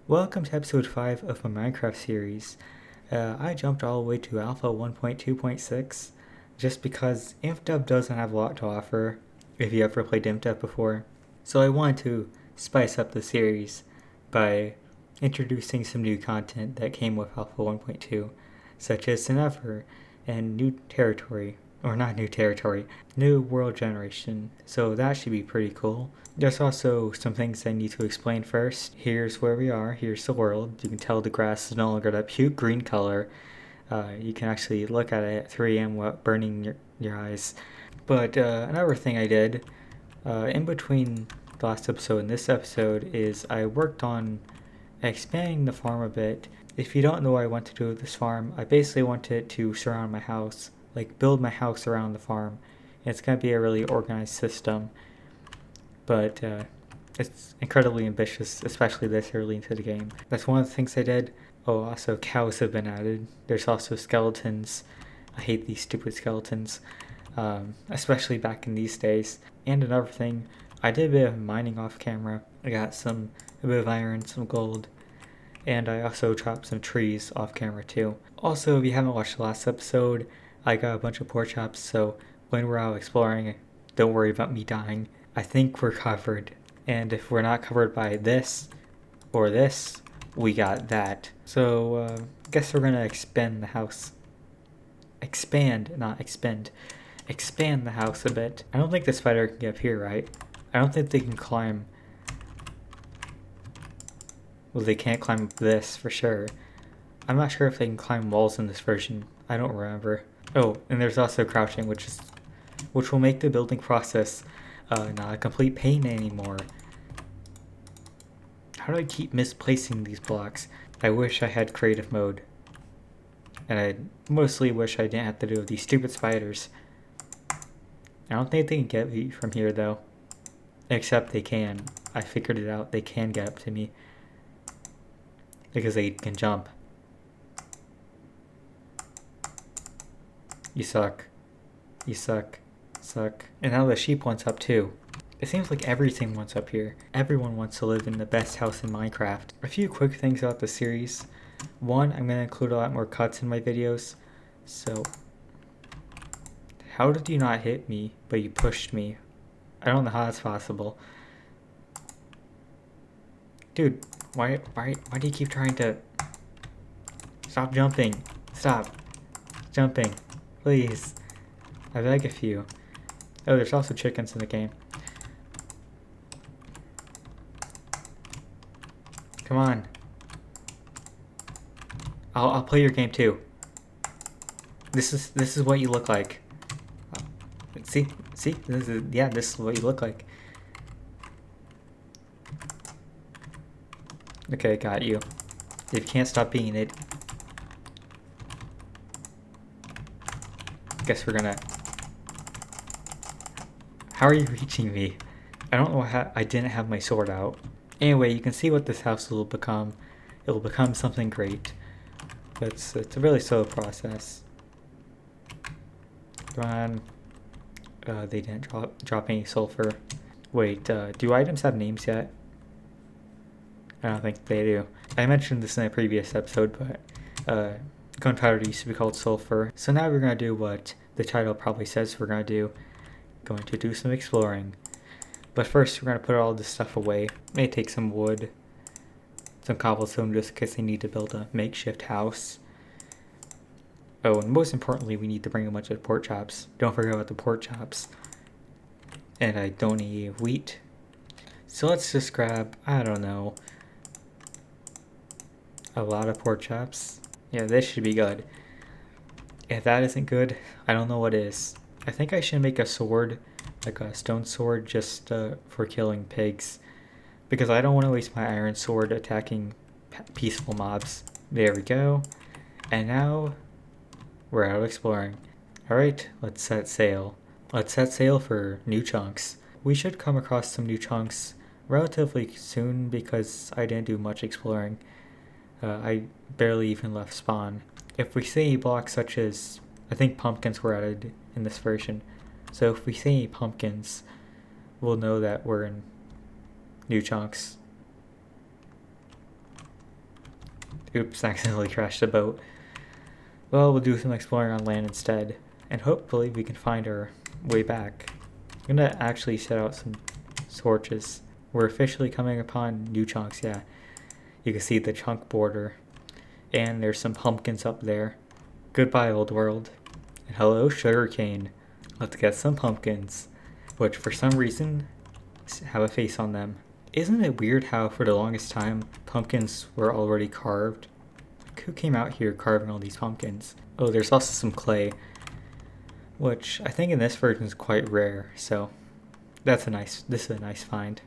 Welcome to episode 5 of my Minecraft series. I jumped all the way to Alpha 1.2.6 just because infdev doesn't have a lot to offer if you ever played infdev before. So I wanted to spice up the series by introducing some new content that came with Alpha 1.2, such as Senefer and new territory, or not new territory, new world generation. So that should be pretty cool. There's also some things I need to explain first. Here's where we are. Here's the world. You can tell the grass is no longer that cute green color. You can actually look at it at 3 a.m. without burning your eyes. But another thing I did in between the last episode and this episode is I worked on expanding the farm a bit. If you don't know what I want to do with this farm, I basically wanted to surround my house, like build my house around the farm. And it's going to be a really organized system. But it's incredibly ambitious, especially this early into the game. That's one of the things I did. Oh, also cows have been added. There's also skeletons. I hate these stupid skeletons, especially back in these days. And another thing, I did a bit of mining off camera. I got a bit of iron, some gold, and I also chopped some trees off camera too. Also, if you haven't watched the last episode, I got a bunch of pork chops, so when we're out exploring, don't worry about me dying. I think we're covered. And if we're not covered by this or this, we got that. So, I guess we're gonna expand the house. Expand, not expend. Expand the house a bit. I don't think the spider can get up here, right? I don't think they can climb. Well, they can't climb this for sure. I'm not sure if they can climb walls in this version. I don't remember. Oh, and there's also crouching, which will make the building process not a complete pain anymore. How do I keep misplacing these blocks? I wish I had creative mode. And I mostly wish I didn't have to deal with these stupid spiders. I don't think they can get me from here though. Except they can. I figured it out. They can get up to me. Because they can jump. You suck. You suck. Suck. And now the sheep wants up too. It seems like everything wants up here. Everyone wants to live in the best house in Minecraft. A few quick things about the series. One, I'm going to include a lot more cuts in my videos. So, how did you not hit me, but you pushed me? I don't know how that's possible. Dude, why do you keep trying to... Stop jumping. Stop. Jumping. Please. I beg of you. Oh, there's also chickens in the game. Come on. I'll play your game too. This is what you look like. See? This is what you look like. Okay, got you. If you can't stop being it. Guess we're gonna... How are you reaching me? I don't know how I didn't have my sword out. Anyway, you can see what this house will become. It will become something great. But it's a really slow process. Come on. They didn't drop any sulfur. Wait, do items have names yet? I don't think they do. I mentioned this in a previous episode, but gunpowder used to be called sulfur. So now we're going to do what the title probably says we're going to do. Going to do some exploring. But first we're going to put all this stuff away. May take some wood, some cobblestone just in case they need to build a makeshift house. Oh, and most importantly, we need to bring a bunch of pork chops. Don't forget about the pork chops. And I don't need wheat. So let's just grab, I don't know, a lot of pork chops. Yeah, this should be good. If that isn't good, I don't know what is. I think I should make a sword, like a stone sword, just for killing pigs. Because I don't want to waste my iron sword attacking peaceful mobs. There we go. And now, we're out exploring. Alright, let's set sail. Let's set sail for new chunks. We should come across some new chunks relatively soon because I didn't do much exploring. I barely even left spawn. If we see blocks such as, I think pumpkins were added in this version. So if we see pumpkins, we'll know that we're in new chunks. Oops, accidentally crashed the boat. Well, we'll do some exploring on land instead, and hopefully we can find our way back. I'm gonna actually set out some torches. We're officially coming upon new chunks, yeah. You can see the chunk border. And there's some pumpkins up there. Goodbye, old world. And hello, sugarcane. Let's get some pumpkins, which for some reason have a face on them. Isn't it weird how for the longest time pumpkins were already carved? Who came out here carving all these pumpkins? Oh, there's also some clay, which I think in this version is quite rare, so this is a nice find.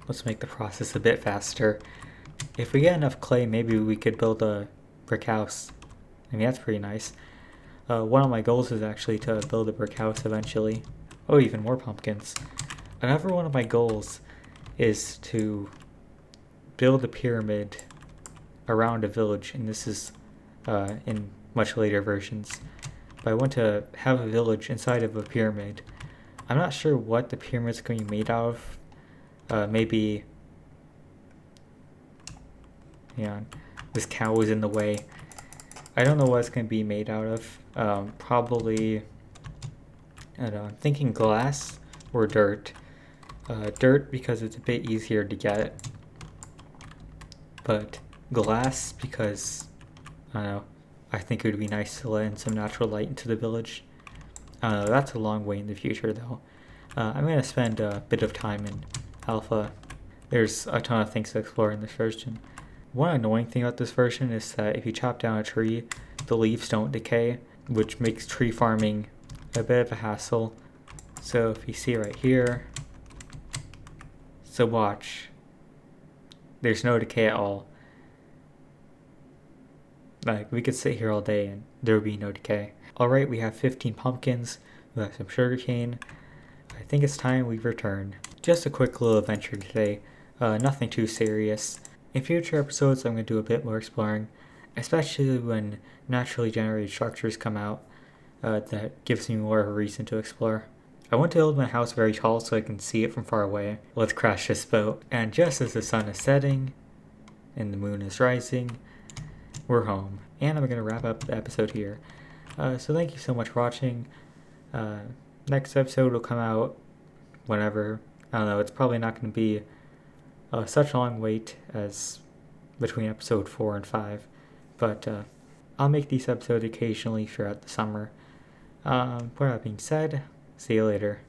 Let's make the process a bit faster. If we get enough clay, maybe we could build a brick house. I mean, that's pretty nice. One of my goals is actually to build a brick house eventually. Oh, even more pumpkins. Another one of my goals is to build a pyramid around a village, and this is in much later versions. But I want to have a village inside of a pyramid. I'm not sure what the pyramid's going to be made out of. Maybe... Yeah, this cow was in the way. I don't know what it's going to be made out of. Probably... I don't know, I'm thinking glass or dirt. Dirt because it's a bit easier to get. But glass because, I don't know, I think it would be nice to let in some natural light into the village. I don't know, that's a long way in the future though. I'm going to spend a bit of time in alpha. There's a ton of things to explore in this version. One annoying thing about this version is that if you chop down a tree, the leaves don't decay, which makes tree farming a bit of a hassle. So if you see right here, so watch, there's no decay at all. Like, we could sit here all day and there would be no decay. Alright, we have 15 pumpkins, we have some sugarcane. I think it's time we return. Just a quick little adventure today, nothing too serious. In future episodes, I'm going to do a bit more exploring, especially when naturally generated structures come out. That gives me more of a reason to explore. I want to build my house very tall so I can see it from far away. Let's crash this boat. And just as the sun is setting and the moon is rising, we're home. And I'm going to wrap up the episode here. So thank you so much for watching. Next episode will come out whenever. I don't know, it's probably not going to be such a long wait as between episode 4 and 5. But I'll make these episodes occasionally throughout the summer. With that being said, see you later.